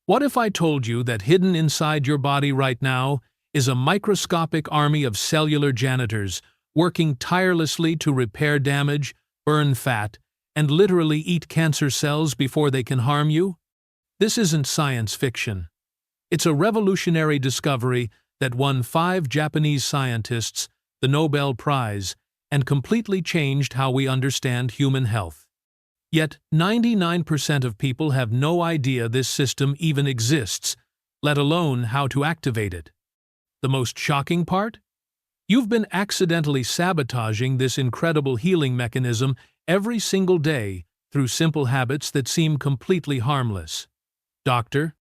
What if I told you that hidden inside your body right now is a microscopic army of cellular janitors working tirelessly to repair damage, burn fat, and literally eat cancer cells before they can harm you? This isn't science fiction. It's a revolutionary discovery that won 5 Japanese scientists the Nobel Prize and completely changed how we understand human health. Yet 99% of people have no idea this system even exists, let alone how to activate it. The most shocking part? You've been accidentally sabotaging this incredible healing mechanism every single day through simple habits that seem completely harmless. Dr.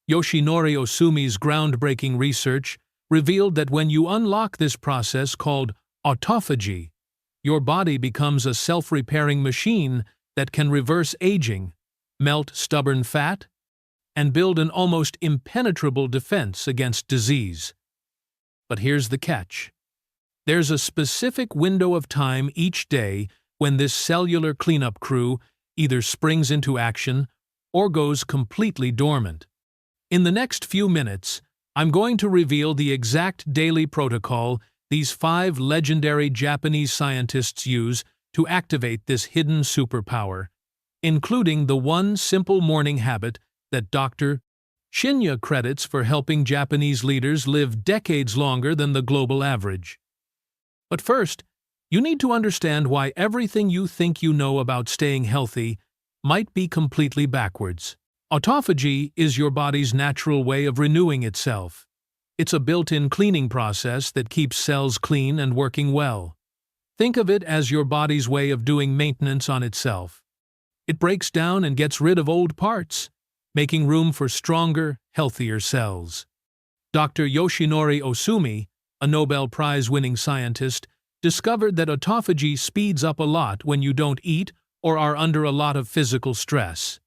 Yoshinori Osumi's groundbreaking research revealed that when you unlock this process called autophagy, your body becomes a self-repairing machine that can reverse aging, melt stubborn fat, and build an almost impenetrable defense against disease. But here's the catch. There's a specific window of time each day when this cellular cleanup crew either springs into action or goes completely dormant. In the next few minutes, I'm going to reveal the exact daily protocol these 5 legendary Japanese scientists use to activate this hidden superpower, including the one simple morning habit that Dr. Shina credits for helping Japanese leaders live decades longer than the global average. But first, you need to understand why everything you think you know about staying healthy might be completely backwards. Autophagy is your body's natural way of renewing itself. It's a built-in cleaning process that keeps cells clean and working well. Think of it as your body's way of doing maintenance on itself. It breaks down and gets rid of old parts, making room for stronger, healthier cells. Dr. Yoshinori Osumi, a Nobel Prize-winning scientist, discovered that autophagy speeds up a lot when you don't eat or are under a lot of physical stress.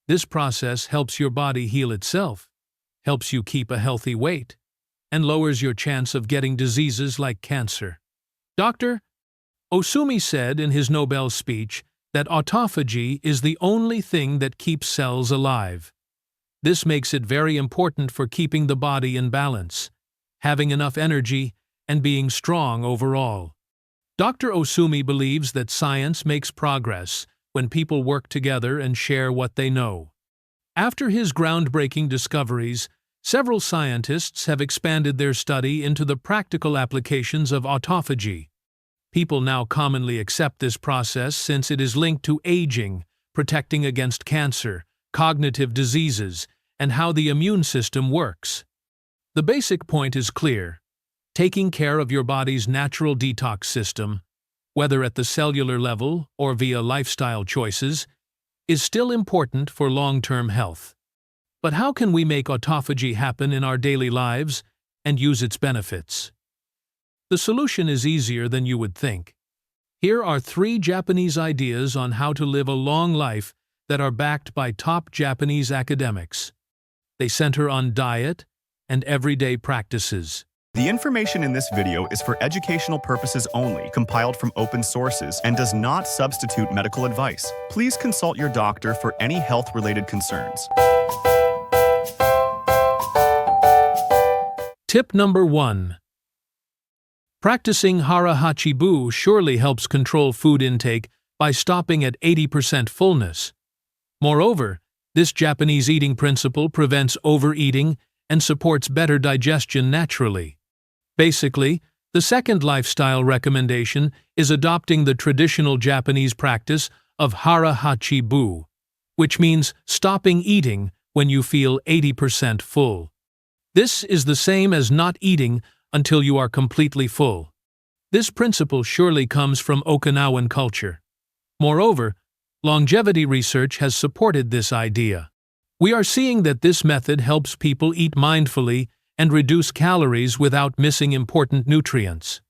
This process helps your body heal itself, helps you keep a healthy weight, and lowers your chance of getting diseases like cancer. Dr. Osumi said in his Nobel speech that autophagy is the only thing that keeps cells alive. This makes it very important for keeping the body in balance, having enough energy, and being strong overall. Dr. Osumi believes that science makes progress when people work together and share what they know. After his groundbreaking discoveries, several scientists have expanded their study into the practical applications of autophagy. People now commonly accept this process since it is linked to aging, protecting against cancer, cognitive diseases, and how the immune system works. The basic point is clear. Taking care of your body's natural detox system, whether at the cellular level or via lifestyle choices, is still important for long-term health. But how can we make autophagy happen in our daily lives and use its benefits? The solution is easier than you would think. Here are 3 Japanese ideas on how to live a long life that are backed by top Japanese academics. They center on diet and everyday practices. The information in this video is for educational purposes only, compiled from open sources, and does not substitute medical advice. Please consult your doctor for any health-related concerns. Tip number 1. Practicing Hara Hachi Bu surely helps control food intake by stopping at 80% fullness. Moreover, this Japanese eating principle prevents overeating and supports better digestion naturally. Basically, the second lifestyle recommendation is adopting the traditional Japanese practice of Hara Hachi Bu, which means stopping eating when you feel 80% full. This is the same as not eating until you are completely full. This principle surely comes from Okinawan culture. Moreover, longevity research has supported this idea. We are seeing that this method helps people eat mindfully and reduce calories without missing important nutrients.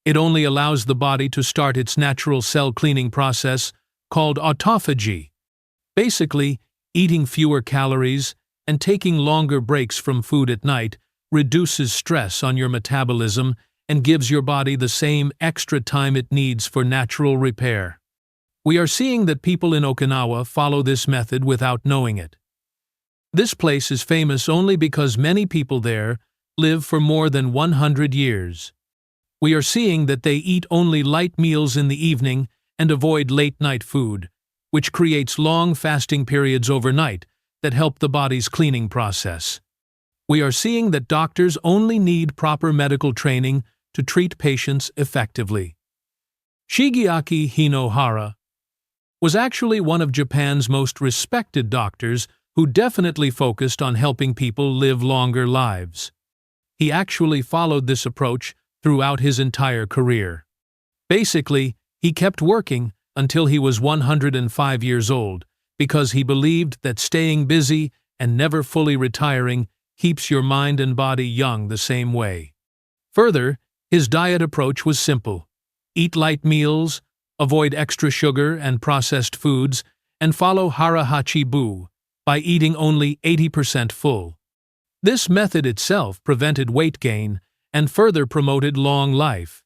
It only allows the body to start its natural cell cleaning process called autophagy. Basically, eating fewer calories and taking longer breaks from food at night reduces stress on your metabolism and gives your body the same extra time it needs for natural repair. We are seeing that people in Okinawa follow this method without knowing it. This place is famous only because many people there live for more than 100 years. We are seeing that they eat only light meals in the evening and avoid late-night food, which creates long fasting periods overnight that help the body's cleaning process. We are seeing that doctors only need proper medical training to treat patients effectively. Shigeaki Hinohara was actually one of Japan's most respected doctors who definitely focused on helping people live longer lives. He actually followed this approach throughout his entire career. Basically, he kept working until he was 105 years old because he believed that staying busy and never fully retiring keeps your mind and body young the same way. Further, his diet approach was simple. Eat light meals, avoid extra sugar and processed foods, and follow Hara Hachi Bu by eating only 80% full. This method itself prevented weight gain and further promoted long life.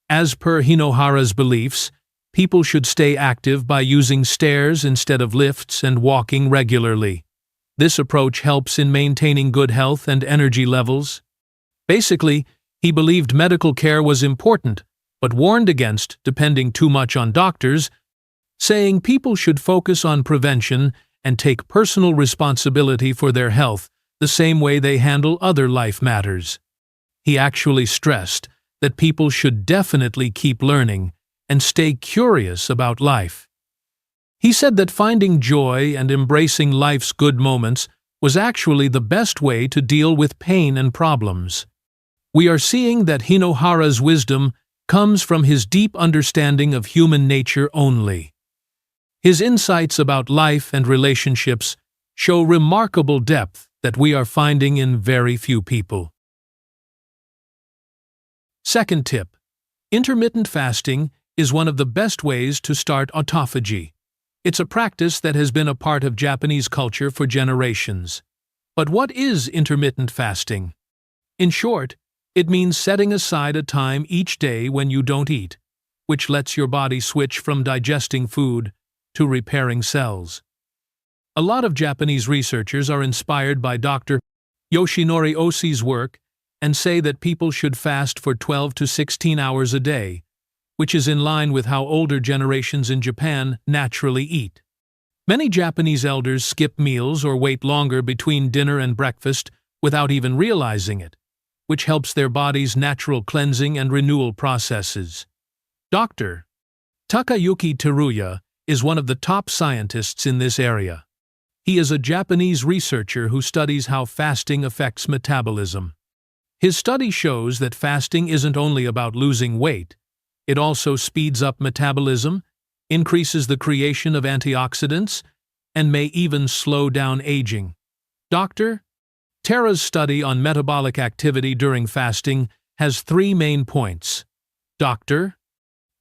As per Hinohara's beliefs, people should stay active by using stairs instead of lifts and walking regularly. This approach helps in maintaining good health and energy levels. Basically, he believed medical care was important, but warned against depending too much on doctors, saying people should focus on prevention and take personal responsibility for their health the same way they handle other life matters. He actually stressed that people should definitely keep learning and stay curious about life. He said that finding joy and embracing life's good moments was actually the best way to deal with pain and problems. We are seeing that Hinohara's wisdom comes from his deep understanding of human nature only. His insights about life and relationships show remarkable depth that we are finding in very few people. Second tip: intermittent fasting is one of the best ways to start autophagy. It's a practice that has been a part of Japanese culture for generations. But what is intermittent fasting? In short, it means setting aside a time each day when you don't eat, which lets your body switch from digesting food to repairing cells. A lot of Japanese researchers are inspired by Dr. Yoshinori Oshi's work and say that people should fast for 12 to 16 hours a day, which is in line with how older generations in Japan naturally eat. Many Japanese elders skip meals or wait longer between dinner and breakfast without even realizing it, which helps their body's natural cleansing and renewal processes. Dr. Takayuki Teruya is one of the top scientists in this area. He is a Japanese researcher who studies how fasting affects metabolism. His study shows that fasting isn't only about losing weight, it also speeds up metabolism, increases the creation of antioxidants, and may even slow down aging. Dr. Tera's study on metabolic activity during fasting has 3 main points. Dr.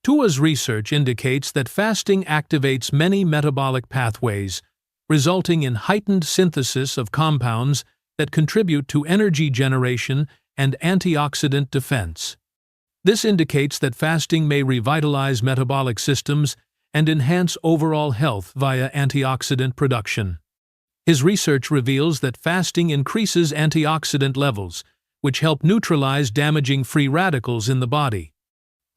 Tua's research indicates that fasting activates many metabolic pathways, resulting in heightened synthesis of compounds that contribute to energy generation and antioxidant defense. This indicates that fasting may revitalize metabolic systems and enhance overall health via antioxidant production. His research reveals that fasting increases antioxidant levels, which help neutralize damaging free radicals in the body.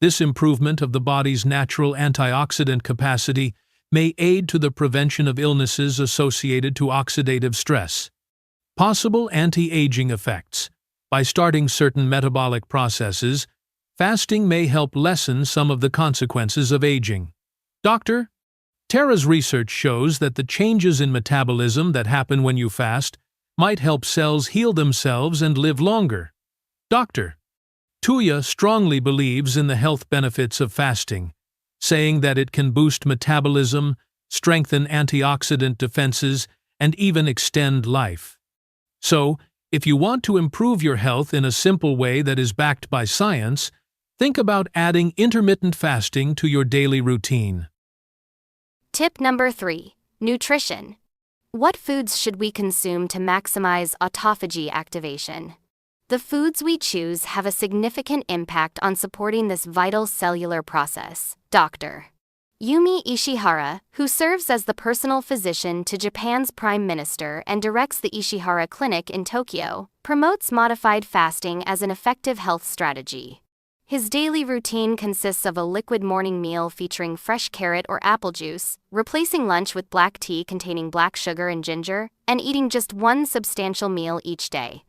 This improvement of the body's natural antioxidant capacity may aid to the prevention of illnesses associated to oxidative stress. Possible anti-aging effects. By starting certain metabolic processes, fasting may help lessen some of the consequences of aging. Dr. Tera's research shows that the changes in metabolism that happen when you fast might help cells heal themselves and live longer. Dr. Tuya strongly believes in the health benefits of fasting, saying that it can boost metabolism, strengthen antioxidant defenses, and even extend life. So, if you want to improve your health in a simple way that is backed by science, think about adding intermittent fasting to your daily routine. Tip number 3. Nutrition. What foods should we consume to maximize autophagy activation? The foods we choose have a significant impact on supporting this vital cellular process. Dr. Yumi Ishihara, who serves as the personal physician to Japan's Prime Minister and directs the Ishihara Clinic in Tokyo, promotes modified fasting as an effective health strategy. His daily routine consists of a liquid morning meal featuring fresh carrot or apple juice, replacing lunch with black tea containing black sugar and ginger, and eating just one substantial meal each day.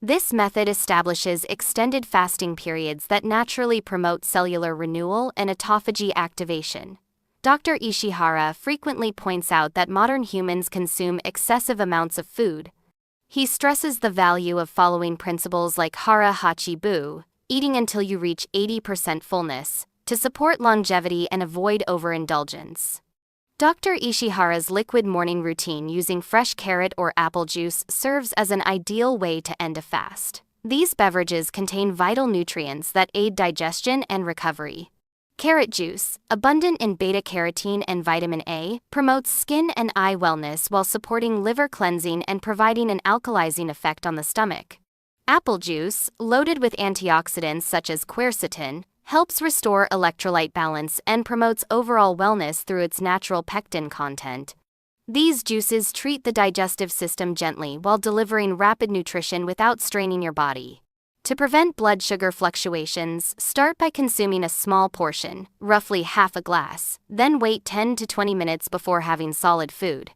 This method establishes extended fasting periods that naturally promote cellular renewal and autophagy activation. Dr. Ishihara frequently points out that modern humans consume excessive amounts of food. He stresses the value of following principles like Hara Hachi Bu, eating until you reach 80% fullness, to support longevity and avoid overindulgence. Dr. Ishihara's liquid morning routine using fresh carrot or apple juice serves as an ideal way to end a fast. These beverages contain vital nutrients that aid digestion and recovery. Carrot juice, abundant in beta-carotene and vitamin A, promotes skin and eye wellness while supporting liver cleansing and providing an alkalizing effect on the stomach. Apple juice, loaded with antioxidants such as quercetin, helps restore electrolyte balance and promotes overall wellness through its natural pectin content. These juices treat the digestive system gently while delivering rapid nutrition without straining your body. To prevent blood sugar fluctuations, start by consuming a small portion, roughly half a glass, then wait 10 to 20 minutes before having solid food.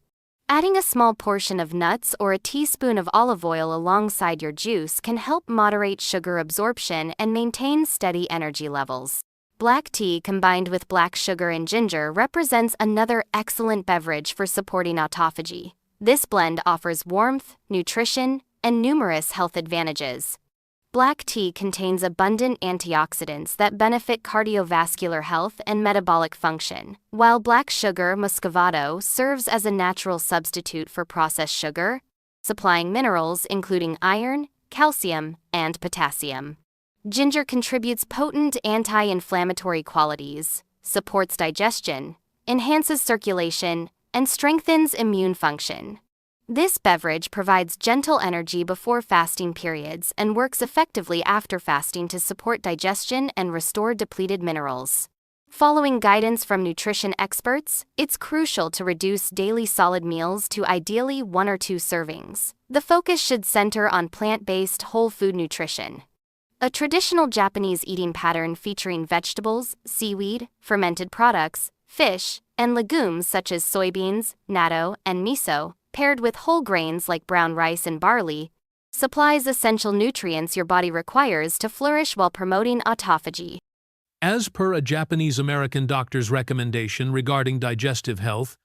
Adding a small portion of nuts or a teaspoon of olive oil alongside your juice can help moderate sugar absorption and maintain steady energy levels. Black tea combined with black sugar and ginger represents another excellent beverage for supporting autophagy. This blend offers warmth, nutrition, and numerous health advantages. Black tea contains abundant antioxidants that benefit cardiovascular health and metabolic function, while black sugar muscovado serves as a natural substitute for processed sugar, supplying minerals including iron, calcium, and potassium. Ginger contributes potent anti-inflammatory qualities, supports digestion, enhances circulation, and strengthens immune function. This beverage provides gentle energy before fasting periods and works effectively after fasting to support digestion and restore depleted minerals. Following guidance from nutrition experts, it's crucial to reduce daily solid meals to ideally 1 or 2 servings. The focus should center on plant-based whole food nutrition. A traditional Japanese eating pattern featuring vegetables, seaweed, fermented products, fish, and legumes such as soybeans, natto, and miso, paired with whole grains like brown rice and barley, supplies essential nutrients your body requires to flourish while promoting autophagy. As per a Japanese-American doctor's recommendation regarding digestive health,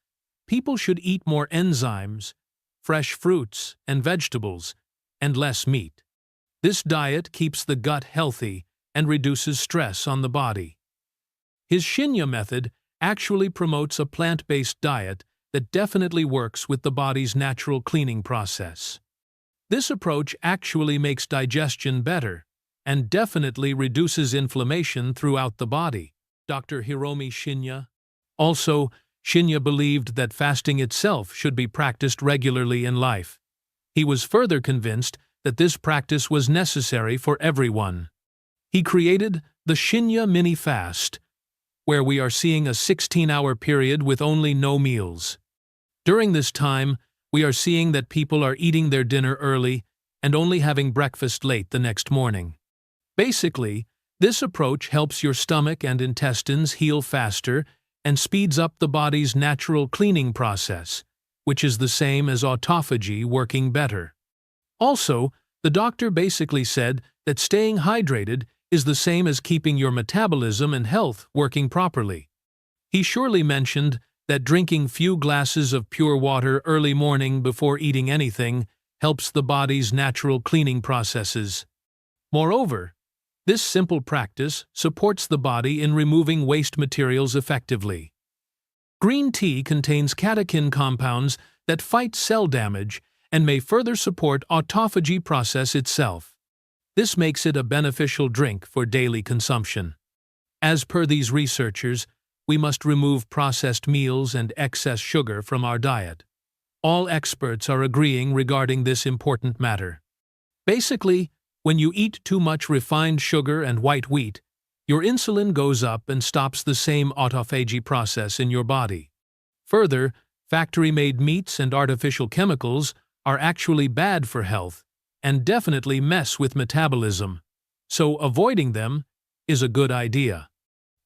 people should eat more enzymes, fresh fruits and vegetables, and less meat. This diet keeps the gut healthy and reduces stress on the body. His Shina method actually promotes a plant-based diet that definitely works with the body's natural cleaning process. This approach actually makes digestion better and definitely reduces inflammation throughout the body. Dr. Hiromi Shina. Also, Shina believed that fasting itself should be practiced regularly in life. He was further convinced that this practice was necessary for everyone. He created the Shina mini fast, where we are seeing a 16-hour period with only no meals. During this time, we are seeing that people are eating their dinner early and only having breakfast late the next morning. Basically, this approach helps your stomach and intestines heal faster and speeds up the body's natural cleaning process, which is the same as autophagy working better. Also, the doctor basically said that staying hydrated is the same as keeping your metabolism and health working properly. He surely mentioned that drinking few glasses of pure water early morning before eating anything helps the body's natural cleaning processes. Moreover, this simple practice supports the body in removing waste materials effectively. Green tea contains catechin compounds that fight cell damage and may further support autophagy process itself. This makes it a beneficial drink for daily consumption. As per these researchers, we must remove processed meals and excess sugar from our diet. All experts are agreeing regarding this important matter. Basically, when you eat too much refined sugar and white wheat, Your insulin goes up and stops the same autophagy process in your body. Further, factory-made meats and artificial chemicals are actually bad for health and definitely mess with metabolism, so avoiding them is a good idea.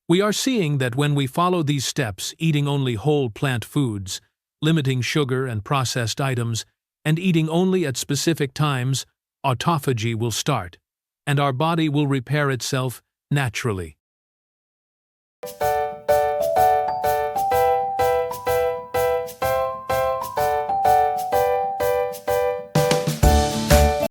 We are seeing that when we follow these steps, eating only whole plant foods, limiting sugar and processed items, and eating only at specific times, autophagy will start, and our body will repair itself naturally.